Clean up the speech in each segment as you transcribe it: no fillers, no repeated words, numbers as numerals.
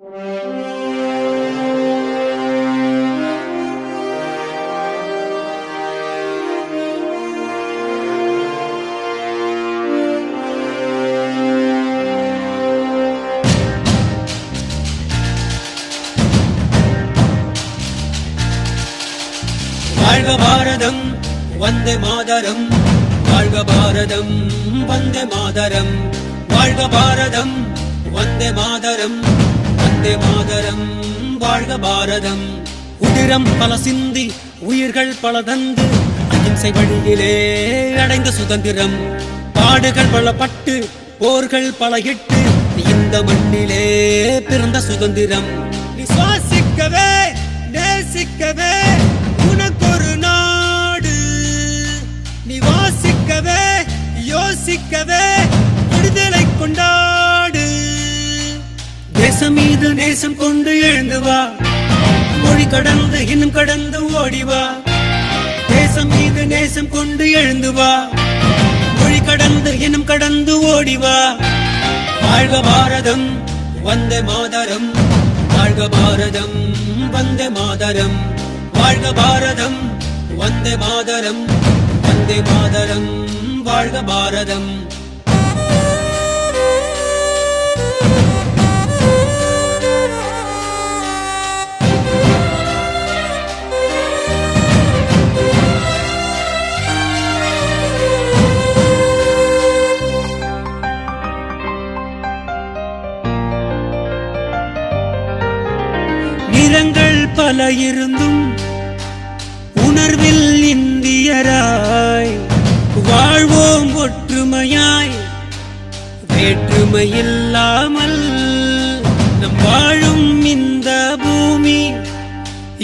வாழ்க பாரதம் வந்தே மாதரம், வாழ்க பாரதம் வந்தே மாதரம், வாழ்க பாரதம் வந்தே மாதரம், வந்தே மாதரம், வாழ்க பாரதம். உதிரம் பல சிந்தி உயிர்கள் பல தந்து அகிம்சை வழியிலே அடைந்த சுதந்திரம், பாடுகள் பல பட்டு போர்கள் பல இட்டு இந்த மண்ணிலே பிறந்த சுதந்திரம். நீ சுவாசிக்கவே நேசிக்கவே உனக்கொரு நாடு, நீ வாசிக்கவே யோசிக்கவே விடுதலை கொண்டாடு. தேசம் மீது நேசம் கொண்டு எழுந்து வா, மொழி கடந்து இன்னும் கடந்து ஓடிவா. தேசம் மீது நேசம் கொண்டு எழுந்து வா, மொழி கடந்து இன்னும் கடந்து ஓடிவா. வாழ்க பாரதம் வந்தே மாதரம், வாழ்க பாரதம் வந்தே மாதரம், வாழ்க பாரதம் வந்தே மாதரம், வந்தே மாதரம், வாழ்க பாரதம். நிறங்கள் பல இருந்தும் உணர்வில் இந்தியராய் வாழ்வோம் ஒற்றுமையாய், வேற்றுமை இல்லாமல் நம் வாழும் இந்த பூமி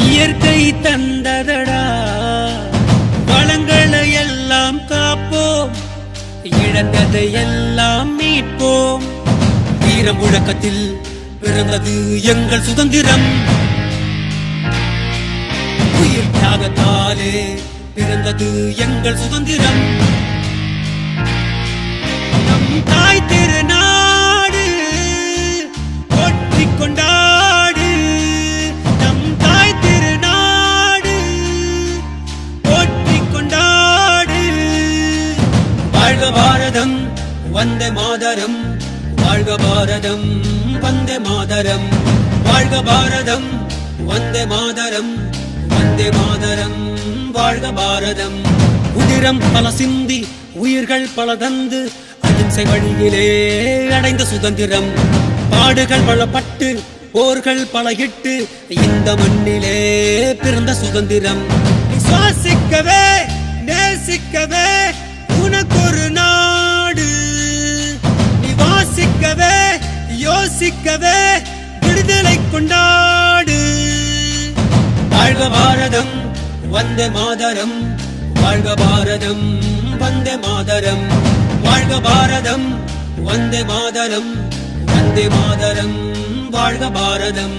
இயற்கை தந்ததடா. வளங்களை எல்லாம் காப்போம், இழந்ததை எல்லாம் மீட்போம். வீர முழக்கத்தில் பிறந்தது எங்கள் சுதந்திரம், உயிர் தியாகத்தாலே பிறந்தது எங்கள் சுதந்திரம். நம் தாய் திருநாடு போற்றி கொண்டாடு, நம் தாய் திருநாடு போற்றி கொண்டாடு. வாழ்க பாரதம் வந்தே மாதரம், வாழ்க பாரதம் வந்தே மாதரம், வாழ்க பாரதம் வந்தே மாதரம், வந்தே மாதரம், வாழ்க பாரதம். உதிரம் பல சிந்தி உயிர்கள் பல தந்து அகிம்சை வழியிலே அடைந்த சுதந்திரம், பாடுகள் பல பட்டு போர்கள் பல இட்டு இந்த மண்ணிலே பிறந்த சுதந்திரம். நீ சுவாசிக்கவே நேசிக்கவே உனக்கொரு நாடு, நீ வாசிக்கவே யோசிக்கவே விடுதலை கொண்டாடு. வாழ்க பாரதம் வந்தே மாதரம், வாழ்க பாரதம் வந்தே மாதரம், வாழ்க பாரதம் வந்தே மாதரம், வந்தே மாதரம், வாழ்க பாரதம்.